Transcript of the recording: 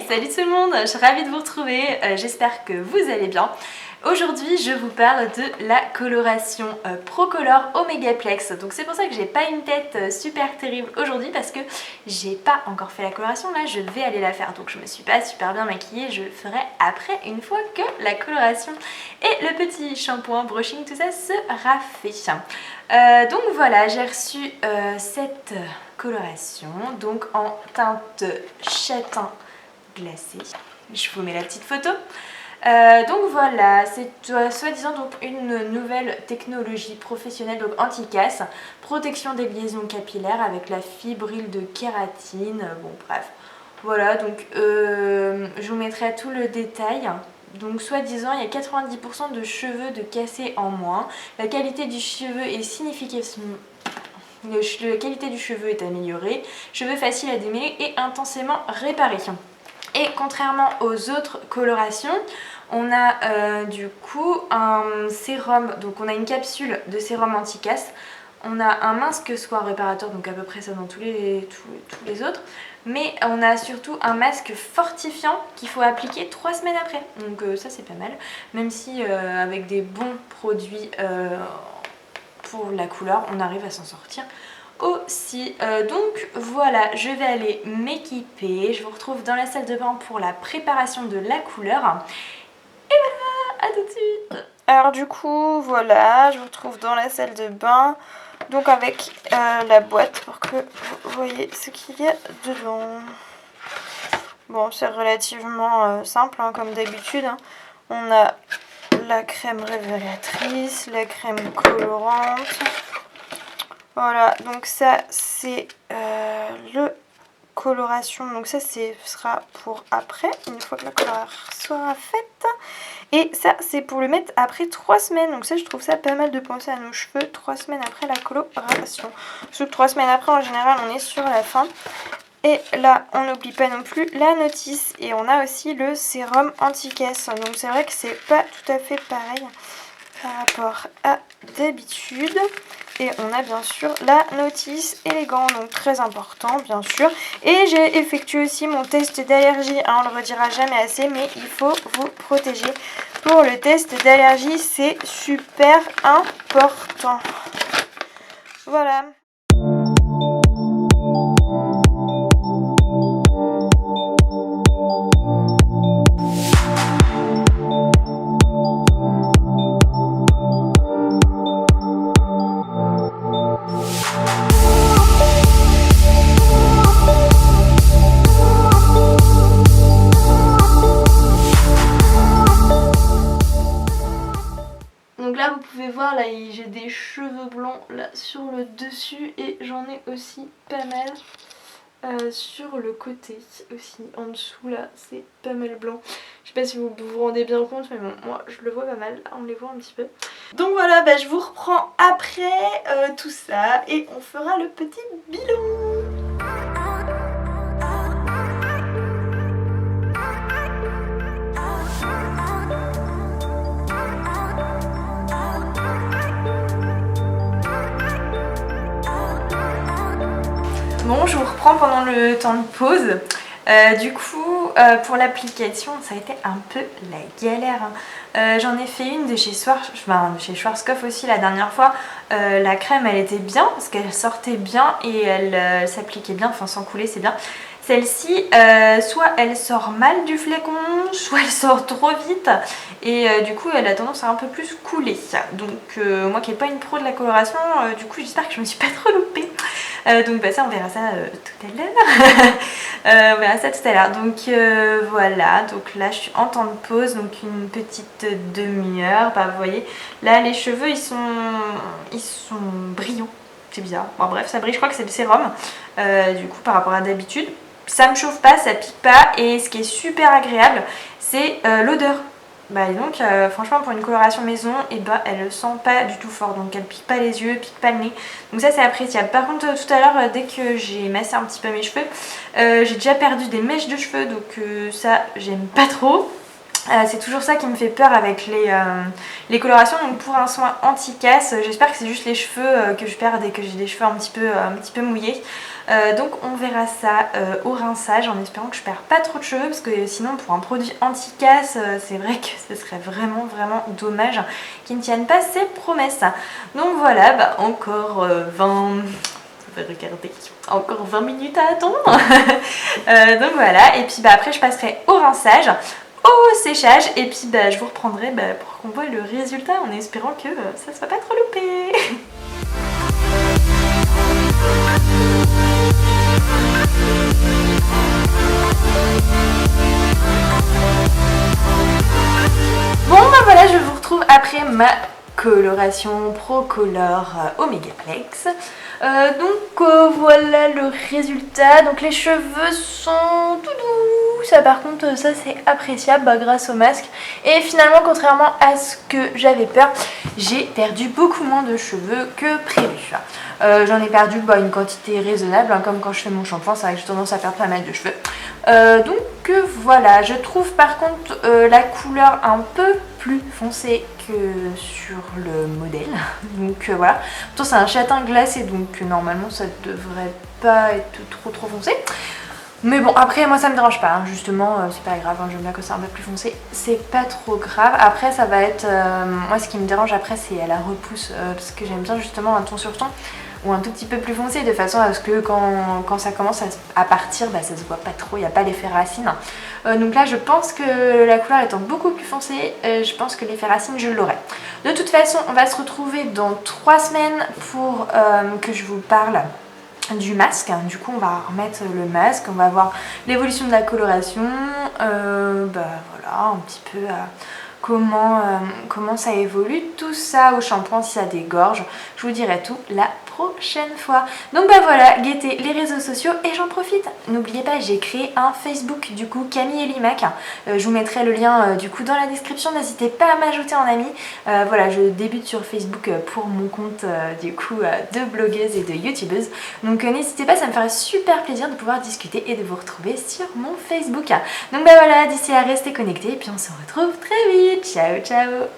Salut tout le monde, je suis ravie de vous retrouver, j'espère que vous allez bien. Aujourd'hui je vous parle de la coloration Procolor Omegaplex. Donc c'est pour ça que j'ai pas une tête super terrible aujourd'hui parce que j'ai pas encore fait la coloration. Là je vais aller la faire, donc je me suis pas super bien maquillée. Je le ferai après une fois que la coloration et le petit shampoing, brushing, tout ça sera fait. Donc voilà, j'ai reçu cette coloration donc en teinte châtain glacé. Je vous mets la petite photo. Donc voilà, c'est soi-disant donc une nouvelle technologie professionnelle, donc anti-casse, protection des liaisons capillaires avec la fibrille de kératine. Bon bref, voilà, donc je vous mettrai tout le détail. Donc soi-disant il y a 90% de cheveux de cassés en moins. La qualité du cheveu est significativement... La qualité du cheveu est améliorée, cheveux faciles à démêler et intensément réparés. Et contrairement aux autres colorations, on a du coup un sérum, donc on a une capsule de sérum anti-casse, on a un masque soin réparateur, donc à peu près ça dans tous les autres, mais on a surtout un masque fortifiant qu'il faut appliquer 3 semaines après, donc ça c'est pas mal, même si avec des bons produits pour la couleur, on arrive à s'en sortir aussi. Donc voilà, je vais aller m'équiper, je vous retrouve dans la salle de bain pour la préparation de la couleur. Et voilà, à tout de suite. Alors du coup, voilà, je vous retrouve dans la salle de bain, donc avec la boîte pour que vous voyez ce qu'il y a dedans. Bon, c'est relativement simple, hein, comme d'habitude. Hein. On a la crème révélatrice, la crème colorante. Voilà, donc ça c'est le coloration, donc ça sera pour après, une fois que la coloration sera faite. Et ça c'est pour le mettre après 3 semaines, donc ça je trouve ça pas mal de penser à nos cheveux 3 semaines après la coloration. Sauf que 3 semaines après en général on est sur la fin. Et là on n'oublie pas non plus la notice et on a aussi le sérum anti-casse. Donc c'est vrai que c'est pas tout à fait pareil par rapport à d'habitude. Et on a bien sûr la notice et les gants, donc très important bien sûr. Et j'ai effectué aussi mon test d'allergie, hein, on le redira jamais assez, mais il faut vous protéger pour le test d'allergie, c'est super important. Voilà. Donc là vous pouvez voir, là j'ai des cheveux blancs là sur le dessus et j'en ai aussi pas mal sur le côté aussi, en dessous là c'est pas mal blanc. Je sais pas si vous vous rendez bien compte mais bon, moi je le vois pas mal, là, on les voit un petit peu. Donc voilà, bah, je vous reprends après tout ça et on fera le petit bilan. Bon, je vous reprends pendant le temps de pause. Du coup, pour l'application, ça a été un peu la galère. Hein. J'en ai fait une de chez Schwarzkopf aussi la dernière fois. La crème, elle était bien parce qu'elle sortait bien et elle s'appliquait bien, enfin sans couler, c'est bien. Celle-ci, soit elle sort mal du flacon, soit elle sort trop vite et du coup elle a tendance à un peu plus couler. Donc moi qui n'ai pas une pro de la coloration, du coup j'espère que je me suis pas trop loupée. Donc bah ça on verra ça tout à l'heure. On verra ça tout à l'heure. Donc voilà, donc là je suis en temps de pause, donc une petite demi-heure. Bah, vous voyez, là les cheveux ils sont brillants. C'est bizarre. Bon bref, ça brille, je crois que c'est le sérum. Du coup par rapport à d'habitude. Ça me chauffe pas, ça pique pas et ce qui est super agréable c'est l'odeur. Bah et donc franchement pour une coloration maison et bah elle sent pas du tout fort, donc elle pique pas les yeux, pique pas le nez, donc ça c'est appréciable. Par contre tout à l'heure dès que j'ai massé un petit peu mes cheveux, j'ai déjà perdu des mèches de cheveux, donc ça j'aime pas trop. C'est toujours ça qui me fait peur avec les colorations. Donc pour un soin anti-casse, j'espère que c'est juste les cheveux que je perds dès que j'ai des cheveux un petit peu mouillés. Donc on verra ça au rinçage en espérant que je perds pas trop de cheveux, parce que sinon pour un produit anti-casse, c'est vrai que ce serait vraiment dommage qu'ils ne tiennent pas ses promesses. Donc voilà, bah encore 20... Regardez, encore 20 minutes à attendre. Donc voilà, et puis bah après je passerai au rinçage, au séchage, et puis bah je vous reprendrai pour qu'on voit le résultat en espérant que ça ne soit pas trop loupé. Bon bah voilà, je vous retrouve après ma coloration Procolor Omegaplex. Voilà le résultat. Donc les cheveux sont tout doux. Ça par contre ça c'est appréciable grâce au masque. Et finalement, contrairement à ce que j'avais peur, j'ai perdu beaucoup moins de cheveux que prévu. J'en ai perdu une quantité raisonnable, comme quand je fais mon shampoing, c'est vrai que j'ai tendance à perdre pas mal de cheveux. Voilà, je trouve par contre la couleur un peu plus foncée que sur le modèle. Donc voilà, pourtant c'est un châtain glacé, donc normalement ça devrait pas être trop foncé. Mais bon, après moi ça me dérange pas, justement, c'est pas grave, j'aime bien que c'est un peu plus foncé, c'est pas trop grave. Après ça va être, moi ce qui me dérange après c'est à la repousse, parce que j'aime bien justement un ton sur ton, ou un tout petit peu plus foncé, de façon à ce que quand ça commence à partir, ça se voit pas trop, il n'y a pas l'effet racine. Donc là je pense que la couleur étant beaucoup plus foncée, je pense que l'effet racine je l'aurai. De toute façon on va se retrouver dans 3 semaines pour que je vous parle du masque. Du coup on va remettre le masque, on va voir l'évolution de la coloration, voilà un petit peu comment ça évolue, tout ça au shampoing, si ça dégorge, je vous dirai tout la prochaine fois. Donc voilà, guettez les réseaux sociaux et j'en profite. N'oubliez pas, j'ai créé un Facebook du coup, Camille et Limac. Je vous mettrai le lien du coup dans la description, n'hésitez pas à m'ajouter en ami. Voilà, je débute sur Facebook pour mon compte du coup de blogueuse et de youtubeuse. Donc n'hésitez pas, ça me ferait super plaisir de pouvoir discuter et de vous retrouver sur mon Facebook. Donc voilà, d'ici là, restez connectés et puis on se retrouve très vite. Ciao ciao.